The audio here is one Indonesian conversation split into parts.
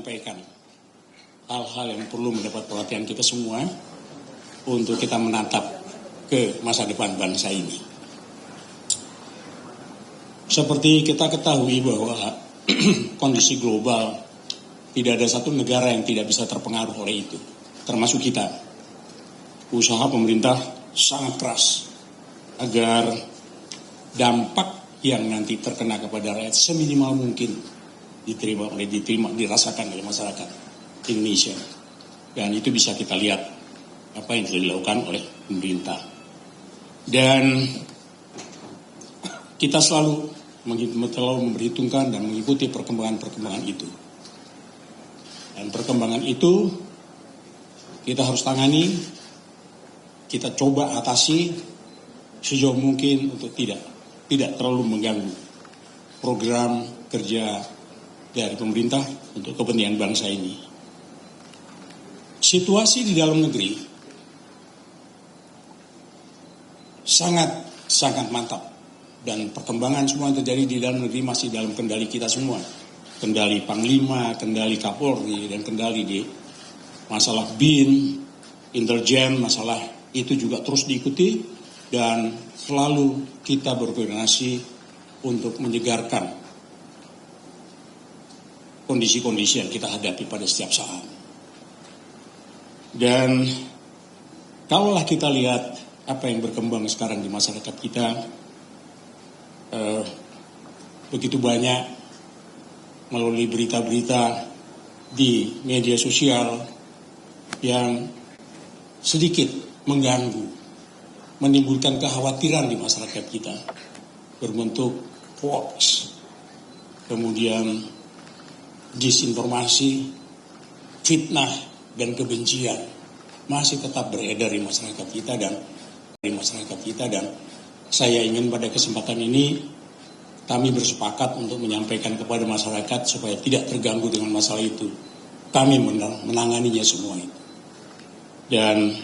Sampaikan hal-hal yang perlu mendapat perhatian kita semua untuk kita menatap ke masa depan bangsa ini. Seperti kita ketahui bahwa kondisi global tidak ada satu negara yang tidak bisa terpengaruh oleh itu, termasuk kita. Usaha pemerintah sangat keras agar dampak yang nanti terkena kepada rakyat seminimal mungkin dirasakan oleh masyarakat Indonesia. Dan itu bisa kita lihat apa yang telah dilakukan oleh pemerintah. Dan kita selalu memperhitungkan dan mengikuti perkembangan itu. Dan perkembangan itu kita harus tangani, kita coba atasi sejauh mungkin untuk tidak terlalu mengganggu program kerja dari pemerintah untuk kepentingan bangsa ini. Situasi di dalam negeri sangat mantap dan perkembangan semua yang terjadi di dalam negeri masih dalam kendali kita semua. Kendali Panglima, kendali Kapolri, dan kendali di masalah BIN, intelijen, masalah itu juga terus diikuti dan selalu kita berkoordinasi untuk menyegarkan kondisi-kondisi yang kita hadapi pada setiap saat. Dan kalaulah kita lihat apa yang berkembang sekarang di masyarakat kita, begitu banyak melalui berita-berita di media sosial yang sedikit mengganggu, menimbulkan kekhawatiran di masyarakat kita, berbentuk hoax, kemudian disinformasi, fitnah, dan kebencian masih tetap beredar di masyarakat kita dan saya ingin pada kesempatan ini kami bersepakat untuk menyampaikan kepada masyarakat supaya tidak terganggu dengan masalah itu. Kami menanganinya semua itu. Dan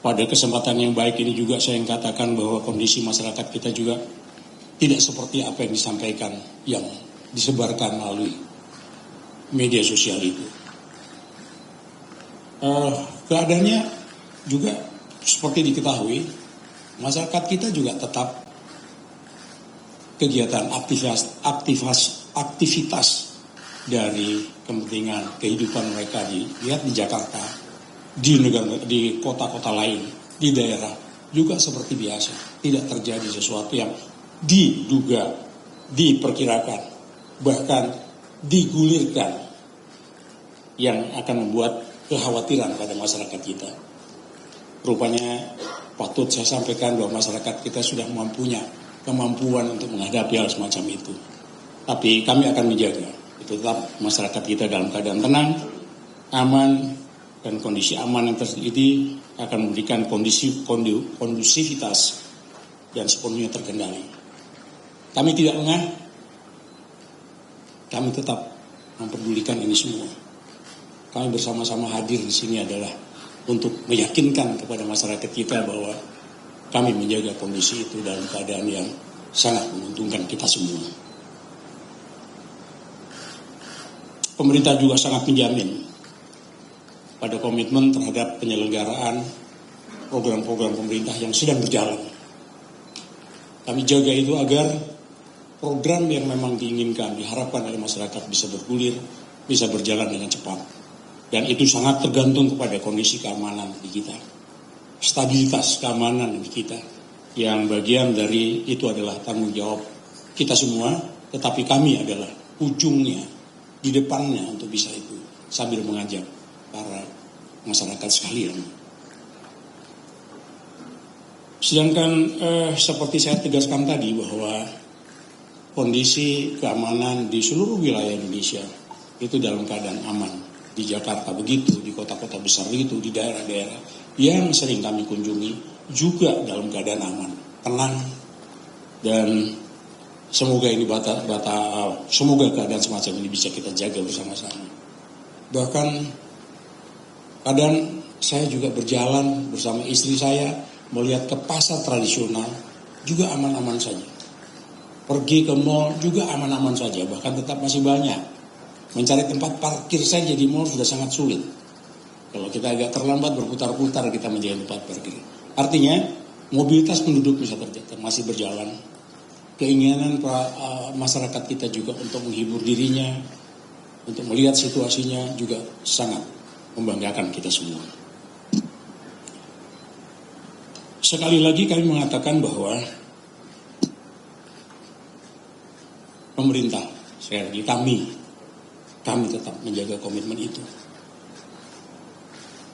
pada kesempatan yang baik ini juga saya ingin katakan bahwa kondisi masyarakat kita juga tidak seperti apa yang disampaikan, yang disebarkan melalui media sosial itu. Keadaannya juga seperti diketahui, masyarakat kita juga tetap kegiatan aktivitas dari kepentingan kehidupan mereka dilihat di Jakarta, di kota-kota lain, di daerah juga seperti biasa. Tidak terjadi sesuatu yang diduga, diperkirakan, bahkan digulirkan yang akan membuat kekhawatiran pada masyarakat kita. Rupanya patut saya sampaikan bahwa masyarakat kita sudah mempunyai kemampuan untuk menghadapi hal semacam itu. Tapi kami akan menjaga itu tetap masyarakat kita dalam keadaan tenang, aman, dan kondisi aman yang terjadi akan memberikan kondusivitas dan sepenuhnya terkendali. Kami tidak lengah, kami tetap memperdulikan ini semua. Kami bersama-sama hadir di sini adalah untuk meyakinkan kepada masyarakat kita bahwa kami menjaga kondisi itu dalam keadaan yang sangat menguntungkan kita semua. Pemerintah juga sangat menjamin pada komitmen terhadap penyelenggaraan program-program pemerintah yang sedang berjalan. Kami jaga itu agar program yang memang diinginkan, diharapkan oleh masyarakat bisa bergulir, bisa berjalan dengan cepat. Dan itu sangat tergantung kepada kondisi keamanan di kita. Stabilitas keamanan di kita. Yang bagian dari itu adalah tanggung jawab kita semua, tetapi kami adalah ujungnya, di depannya untuk bisa itu. Sambil mengajak para masyarakat sekalian. Sedangkan seperti saya tegaskan tadi bahwa kondisi keamanan di seluruh wilayah Indonesia itu dalam keadaan aman. Di Jakarta begitu, di kota-kota besar begitu, di daerah-daerah yang sering kami kunjungi juga dalam keadaan aman, tenang, dan semoga semoga keadaan semacam ini bisa kita jaga bersama-sama. Bahkan kadang saya juga berjalan bersama istri saya melihat ke pasar tradisional juga aman-aman saja. Pergi ke mall juga aman-aman saja, bahkan tetap masih banyak Mencari tempat parkir saja di mall sudah sangat sulit. Kalau kita agak terlambat berputar-putar kita mencari tempat parkir. Artinya mobilitas penduduk masih berjalan. Keinginan masyarakat kita juga untuk menghibur dirinya, untuk melihat situasinya juga sangat membanggakan kita semua. Sekali lagi kami mengatakan bahwa pemerintah, sekali lagi kami tetap menjaga komitmen itu.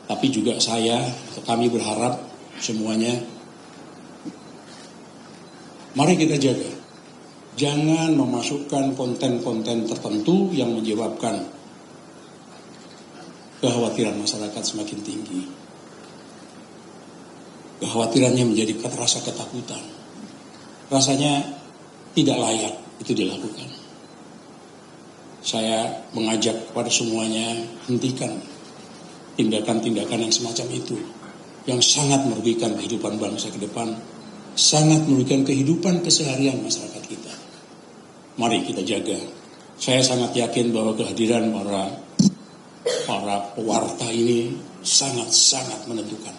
Tapi juga kami berharap semuanya, mari kita jaga. Jangan memasukkan konten-konten tertentu yang menyebabkan kekhawatiran masyarakat semakin tinggi. Kekhawatirannya menjadi rasa ketakutan. Rasanya tidak layak itu dilakukan. Saya mengajak kepada semuanya, hentikan tindakan-tindakan yang semacam itu, yang sangat merugikan kehidupan bangsa ke depan, sangat merugikan kehidupan keseharian masyarakat kita. Mari kita jaga. Saya sangat yakin bahwa kehadiran para pewarta ini sangat-sangat menentukan.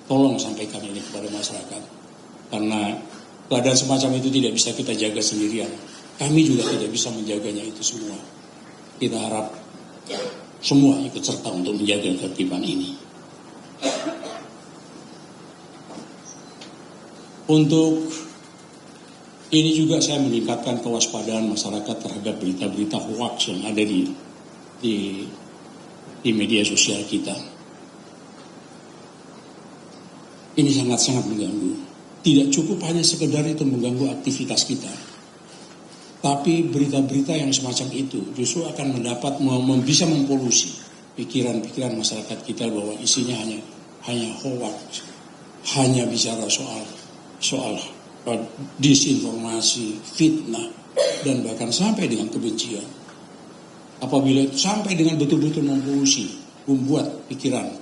Tolong sampaikan ini kepada masyarakat, karena keadaan semacam itu tidak bisa kita jaga sendirian. Kami juga tidak bisa menjaganya itu semua. Kita harap semua ikut serta untuk menjaga ketertiban ini. Untuk ini juga saya meningkatkan kewaspadaan masyarakat terhadap berita-berita hoax yang ada di media sosial kita. Ini sangat-sangat mengganggu. Tidak cukup hanya sekedar itu mengganggu aktivitas kita, tapi berita-berita yang semacam itu justru akan bisa mempolusi pikiran-pikiran masyarakat kita bahwa isinya hanya hoax, hanya bicara soal disinformasi, fitnah, dan bahkan sampai dengan kebencian. Apabila itu sampai dengan betul-betul mempolusi, membuat pikiran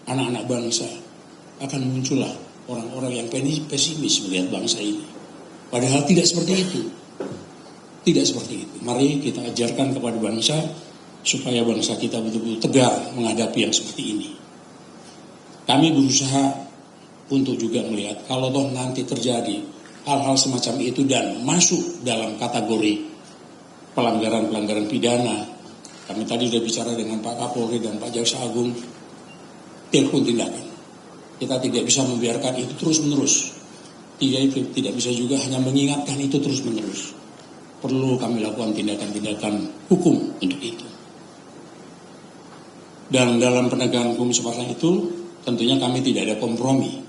anak-anak bangsa, akan muncullah orang-orang yang pesimis melihat bangsa ini. Padahal tidak seperti itu. Tidak seperti itu. Mari kita ajarkan kepada bangsa supaya bangsa kita betul-betul tegar menghadapi yang seperti ini. Kami berusaha untuk juga melihat kalau toh nanti terjadi hal-hal semacam itu dan masuk dalam kategori pelanggaran-pelanggaran pidana. Kami tadi sudah bicara dengan Pak Kapolri dan Pak Jaksa Agung, telepon tindakan. Kita tidak bisa membiarkan itu terus-menerus. Tidak bisa juga hanya mengingatkan itu terus-menerus. Perlu kami lakukan tindakan-tindakan hukum untuk itu. Dan dalam penegakan hukum seperti itu, tentunya kami tidak ada kompromi.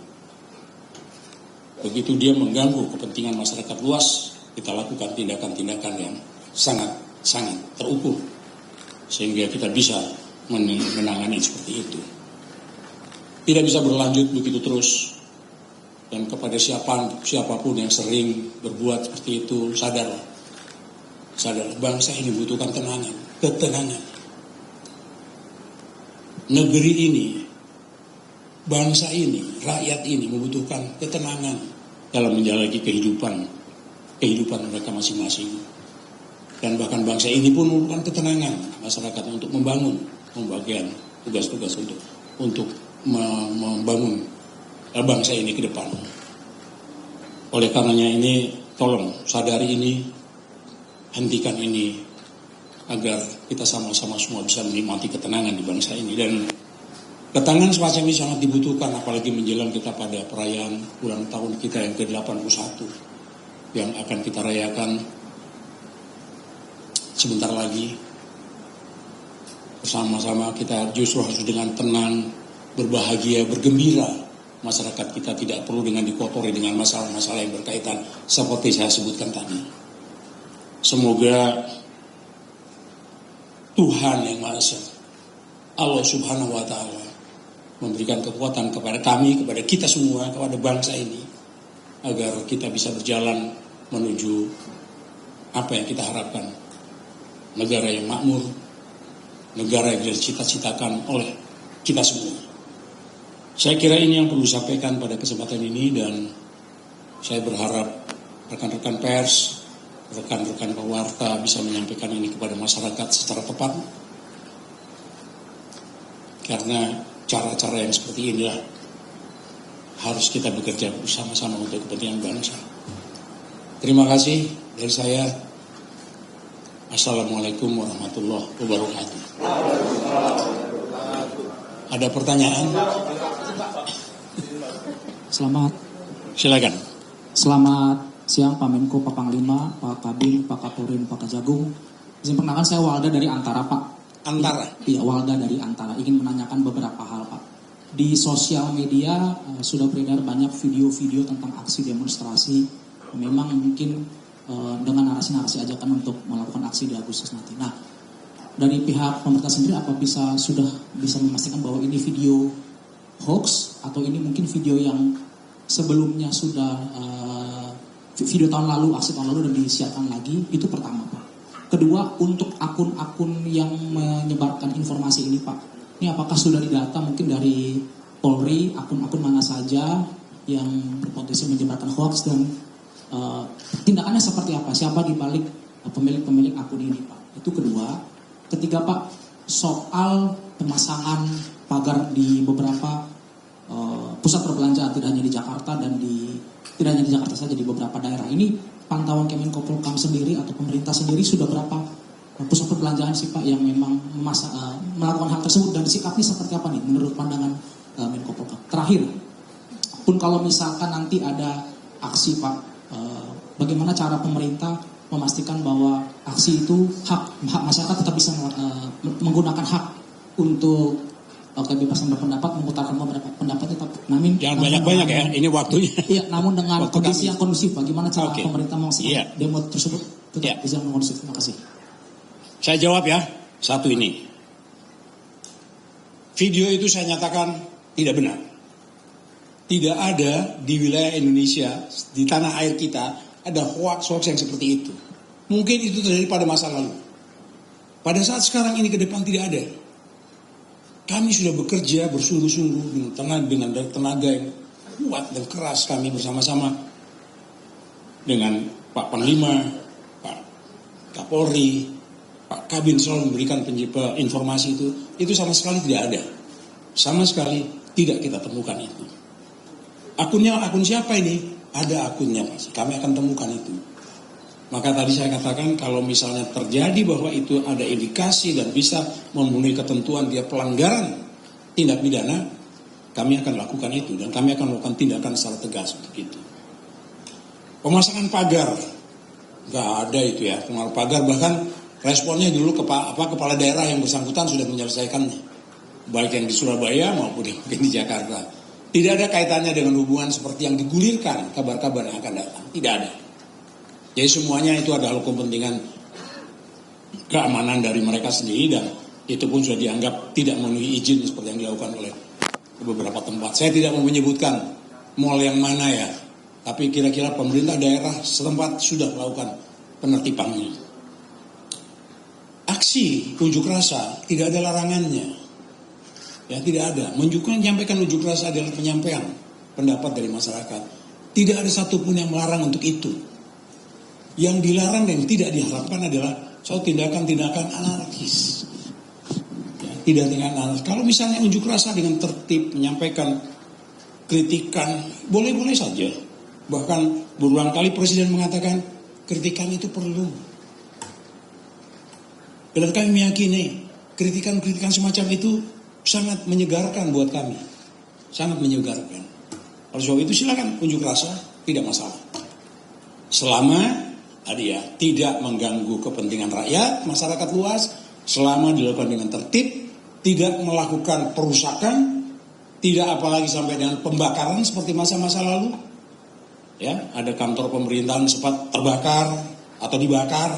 Begitu dia mengganggu kepentingan masyarakat luas, kita lakukan tindakan-tindakan yang sangat-sangat terukur. Sehingga kita bisa menangani seperti itu. Tidak bisa berlanjut begitu terus. Dan kepada siapapun yang sering berbuat seperti itu, sadarlah. Bangsa ini butuhkan ketenangan. Negeri ini, bangsa ini, rakyat ini membutuhkan ketenangan dalam menjalani kehidupan mereka masing-masing. Dan bahkan bangsa ini pun membutuhkan ketenangan masyarakat untuk membagian tugas-tugas untuk membangun bangsa ini ke depan. Oleh karenanya ini, tolong sadari ini, hentikan ini, agar kita sama-sama semua bisa menikmati ketenangan di bangsa ini. Dan ketenangan semacam ini sangat dibutuhkan, apalagi menjelang kita pada perayaan ulang tahun kita yang ke-81 yang akan kita rayakan sebentar lagi. Bersama-sama kita justru harus dengan tenang, berbahagia, bergembira. Masyarakat kita tidak perlu dengan dikotori dengan masalah-masalah yang berkaitan seperti saya sebutkan tadi. Semoga Tuhan yang Maha Esa, Allah Subhanahu wa Ta'ala, memberikan kekuatan kepada kami, kepada kita semua, kepada bangsa ini, agar kita bisa berjalan menuju apa yang kita harapkan. Negara yang makmur, negara yang dicita-citakan oleh kita semua. Saya kira ini yang perlu disampaikan pada kesempatan ini, dan saya berharap rekan-rekan pers rekan-rekan pewarta bisa menyampaikan ini kepada masyarakat secara tepat. Karena cara-cara yang seperti inilah harus kita bekerja bersama-sama untuk kepentingan bangsa. Terima kasih dari saya. Assalamualaikum warahmatullahi wabarakatuh. Ada pertanyaan? Silakan. Selamat siang Pak Menko, Pak Panglima, Pak Kabin, Pak Kapolri, Pak Kejagung. Izin perkenalkan, saya Walda dari Antara, Pak. Antara? Iya, Walda dari Antara. Ingin menanyakan beberapa hal, Pak. Di sosial media sudah beredar banyak video-video tentang aksi demonstrasi. Memang mungkin dengan narasi-narasi ajakan untuk melakukan aksi di Agustus nanti. Nah, dari pihak pemerintah sendiri sudah bisa memastikan bahwa ini video hoax atau ini mungkin video yang sebelumnya sudah video tahun lalu, aksi tahun lalu dan disiarkan lagi? Itu pertama, Pak. Kedua, untuk akun-akun yang menyebarkan informasi ini, Pak, ini apakah sudah didata mungkin dari Polri, akun-akun mana saja yang berpotensi menyebarkan hoax dan tindakannya seperti apa? Siapa di balik pemilik-pemilik akun ini, Pak? Itu kedua. Ketiga, Pak, soal pemasangan pagar di beberapa pusat perbelanjaan, tidak hanya di Jakarta dan tidak hanya di Jakarta saja, di beberapa daerah. Ini pantauan Kemenko Polhukam sendiri atau pemerintah sendiri sudah berapa pusat perbelanjaan sih, Pak, yang memang melakukan hal tersebut dan sikapnya seperti apa nih menurut pandangan Menko Polhukam? Terakhir, pun kalau misalkan nanti ada aksi, Pak, bagaimana cara pemerintah memastikan bahwa aksi itu hak masyarakat tetap bisa menggunakan hak untuk kebebasan berpendapat, mengutarakan beberapa pendapat, tetap jangan banyak-banyak ya, ini waktunya. Iya, namun dengan kondisi yang kondusif, bagaimana cara pemerintah memastikan demo tersebut tetap bisa kondusif? Terima kasih. Saya jawab ya, satu ini. Video itu saya nyatakan tidak benar. Tidak ada di wilayah Indonesia, di tanah air kita, ada hoax-hoax yang seperti itu. Mungkin itu terjadi pada masa lalu. Pada saat sekarang ini ke depan tidak ada. Kami sudah bekerja bersungguh-sungguh dengan tenaga yang kuat dan keras, kami bersama-sama dengan Pak Panglima, Pak Kapolri, Pak Kabin selalu memberikan informasi itu sama sekali tidak ada. Sama sekali tidak kita temukan itu. Akun siapa ini? Ada akunnya, Mas. Kami akan temukan itu. Maka tadi saya katakan kalau misalnya terjadi bahwa itu ada indikasi dan bisa memenuhi ketentuan dia pelanggaran tindak pidana, kami akan lakukan itu dan kami akan melakukan tindakan secara tegas untuk itu. Pemasangan pagar, nggak ada itu ya. Pemasangan pagar bahkan responnya dulu kepala daerah yang bersangkutan sudah menyelesaikannya, baik yang di Surabaya maupun yang di Jakarta. Tidak ada kaitannya dengan hubungan seperti yang digulirkan kabar-kabar yang akan datang. Tidak ada. Jadi semuanya itu adalah kepentingan keamanan dari mereka sendiri dan itu pun sudah dianggap tidak memenuhi izin seperti yang dilakukan oleh beberapa tempat. Saya tidak mau menyebutkan mall yang mana ya, tapi kira-kira pemerintah daerah setempat sudah melakukan penertibannya. Aksi unjuk rasa tidak ada larangannya. Ya, tidak ada. Menyampaikan unjuk rasa adalah penyampaian pendapat dari masyarakat. Tidak ada satupun yang melarang untuk itu. Yang dilarang dan tidak diharapkan adalah soal tindakan-tindakan anarkis. Ya, tidak dengan anarkis. Kalau misalnya unjuk rasa dengan tertib, menyampaikan kritikan, boleh-boleh saja. Bahkan berulang kali Presiden mengatakan kritikan itu perlu. Dan kami meyakini kritikan-kritikan semacam itu sangat menyegarkan buat kami. Sangat menyegarkan. Oleh sebab itu silakan unjuk rasa, tidak masalah. Selama tidak mengganggu kepentingan rakyat, masyarakat luas, selama dilakukan dengan tertib, tidak melakukan perusakan, tidak apalagi sampai dengan pembakaran seperti masa-masa lalu. Ya, ada kantor pemerintahan sempat terbakar atau dibakar,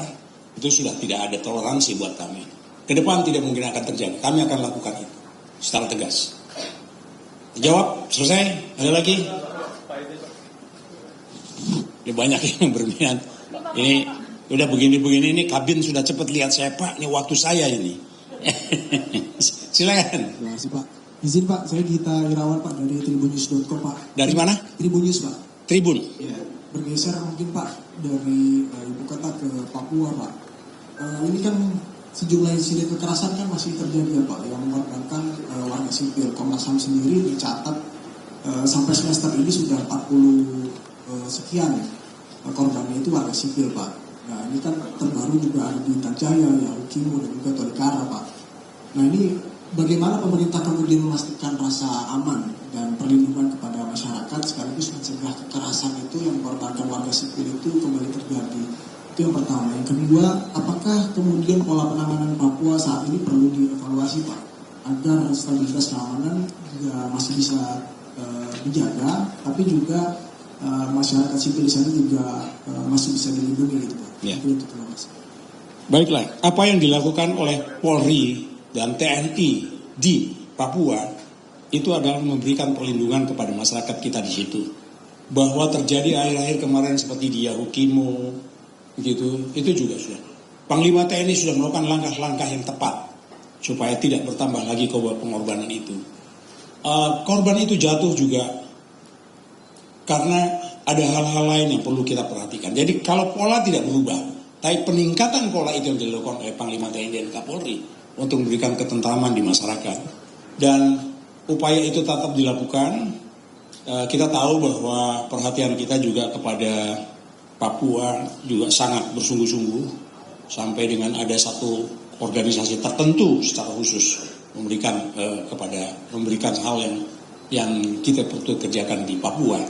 itu sudah tidak ada toleransi buat kami. Ke depan tidak mungkin akan terjadi. Kami akan lakukan itu secara tegas. Jawab, selesai. Ada lagi? Ini banyak yang berminat. Ini udah begini-begini, ini kabin sudah cepat lihat saya, Pak. Ini waktu saya ini. Silakan. Terima kasih, Pak. Izin, Pak, saya Gita Irawan, Pak, dari tribunnews.com, Pak. Dari mana? Tribunnews, Pak. Tribun. Ya. bergeser mungkin Pak dari ibu kota ke Papua Pak. Ini kan sejumlah insiden kekerasan kan masih terjadi ya Pak, yang mengorbankan warga sipil. Komnas HAM sendiri dicatat sampai semester ini sudah 40 sekian korbannya itu warga sipil Pak. Nah ini kan terbaru juga ada di Intan Jaya, ya Ukimo dan juga Tolikara Pak. Nah ini bagaimana pemerintah kemudian memastikan rasa aman dan perlindungan kepada masyarakat sekaligus mencegah kekerasan itu yang mengorbankan warga sipil itu kembali terjadi. Itu yang pertama. Yang kedua, apakah kemudian pola penanganan Papua saat ini perlu dievaluasi Pak, agar stabilitas keamanan juga masih bisa dijaga, tapi juga masyarakat sipil di sana juga masih bisa dilindungi gitu Pak. Ya. Itu terima kasih. Baiklah, apa yang dilakukan oleh Polri dan TNI di Papua itu adalah memberikan perlindungan kepada masyarakat kita di situ. Bahwa terjadi akhir-akhir kemarin seperti di Yahukimo, gitu, itu juga sudah. Panglima TNI sudah melakukan langkah-langkah yang tepat supaya tidak bertambah lagi pengorbanan itu. Korban itu jatuh juga karena ada hal-hal lain yang perlu kita perhatikan. Jadi kalau pola tidak berubah, tapi peningkatan pola itu yang dilakukan oleh Panglima TNI dan Kapolri untuk memberikan ketentraman di masyarakat. Dan upaya itu tetap dilakukan. Kita tahu bahwa perhatian kita juga kepada Papua juga sangat bersungguh-sungguh, sampai dengan ada satu organisasi tertentu secara khusus memberikan hal yang kita perlu kerjakan di Papua.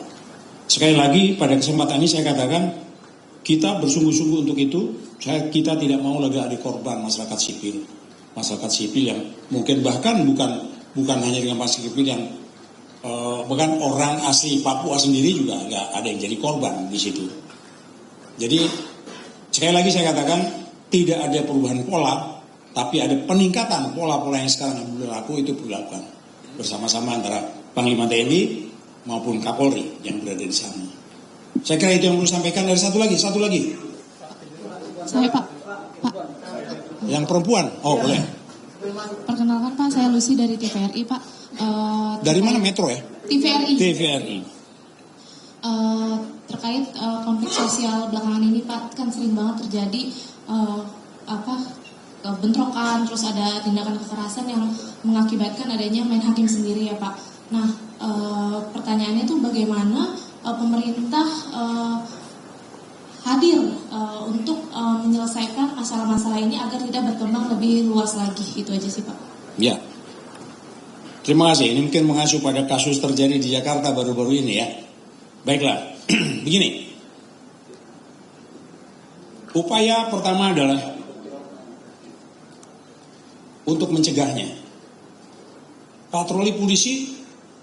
Sekali lagi pada kesempatan ini saya katakan kita bersungguh-sungguh untuk itu. Kita tidak mau lagi ada korban masyarakat sipil yang mungkin bahkan bukan hanya dengan masyarakat sipil yang bahkan orang asli Papua sendiri juga nggak ada yang jadi korban di situ. Jadi sekali lagi saya katakan tidak ada perubahan pola, tapi ada peningkatan pola-pola yang sekarang berlaku itu dilakukan bersama-sama antara Panglima TNI maupun Kapolri yang berada di sana. Saya kira itu yang perlu sampaikan. Dari satu lagi. Saya Pak. Yang perempuan, boleh. Perkenalkan Pak, saya Lucy dari TVRI Pak. Dari mana Metro ya? TVRI. Terkait konflik sosial belakangan ini Pak, kan sering banget terjadi bentrokan, terus ada tindakan kekerasan yang mengakibatkan adanya main hakim sendiri ya Pak. Nah, pertanyaannya itu bagaimana pemerintah hadir untuk menyelesaikan masalah-masalah ini agar tidak berkembang lebih luas lagi, itu aja sih Pak. Ya, terima kasih. Ini mungkin mengacu pada kasus terjadi di Jakarta baru-baru ini ya. Baiklah, begini. Upaya pertama adalah untuk mencegahnya. Patroli polisi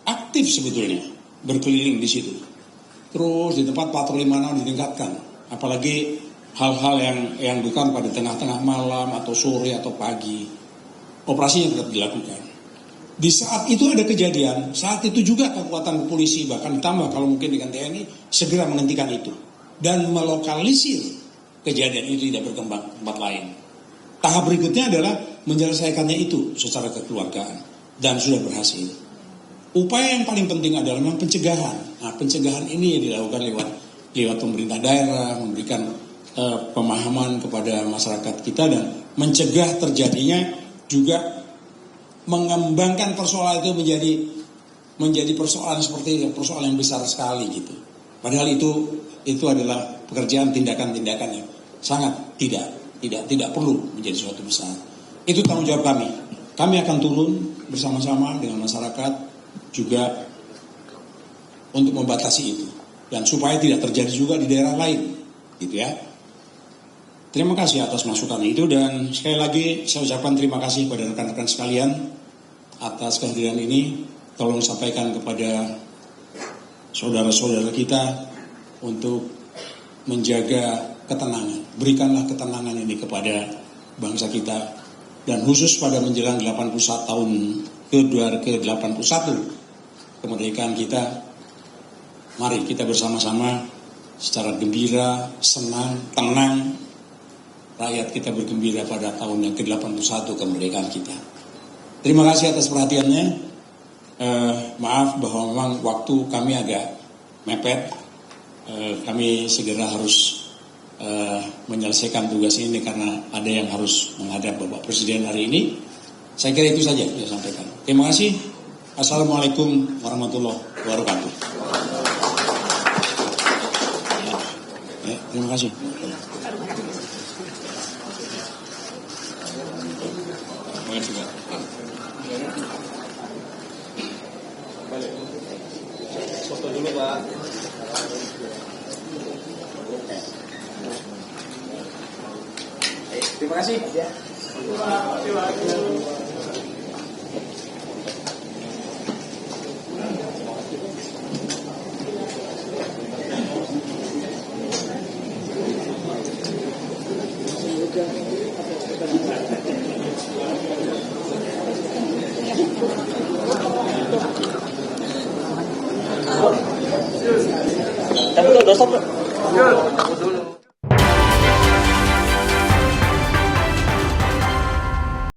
aktif sebetulnya berkeliling di situ. Terus di tempat patroli mana ditingkatkan. Apalagi hal-hal yang bukan pada tengah-tengah malam atau sore atau pagi. Operasinya tetap dilakukan. Di saat itu ada kejadian, saat itu juga kekuatan polisi bahkan ditambah kalau mungkin dengan TNI segera menghentikan itu dan melokalisir kejadian itu tidak berkembang ke tempat lain. Tahap berikutnya adalah menyelesaikannya itu secara kekeluargaan dan sudah berhasil. Upaya yang paling penting adalah memang pencegahan. Nah, pencegahan ini yang dilakukan lewat pemerintah daerah, memberikan pemahaman kepada masyarakat kita dan mencegah terjadinya juga mengembangkan persoalan itu menjadi persoalan seperti persoalan yang besar sekali gitu. Padahal itu adalah pekerjaan tindakan-tindakan yang sangat tidak perlu menjadi suatu besar. Itu tanggung jawab kami. Kami akan turun bersama-sama dengan masyarakat juga untuk membatasi itu dan supaya tidak terjadi juga di daerah lain, gitu ya. Terima kasih atas masukan itu dan sekali lagi saya ucapkan terima kasih kepada rekan-rekan sekalian atas kehadiran ini. Tolong sampaikan kepada saudara-saudara kita untuk menjaga ketenangan. Berikanlah ketenangan ini kepada bangsa kita dan khusus pada menjelang 81 tahun ke-81 kemerdekaan kita. Mari kita bersama-sama secara gembira, senang, tenang. Rakyat kita bergembira pada tahun yang ke-81 kemerdekaan kita. Terima kasih atas perhatiannya. Maaf bahwa memang waktu kami agak mepet. kami segera harus menyelesaikan tugas ini karena ada yang harus menghadap Bapak Presiden hari ini. Saya kira itu saja yang saya sampaikan. Terima kasih. Assalamualaikum warahmatullahi wabarakatuh. Terima kasih. Terima kasih, Pak. Foto dulu, Pak. Terima kasih. Ya. Terima kasih, Pak.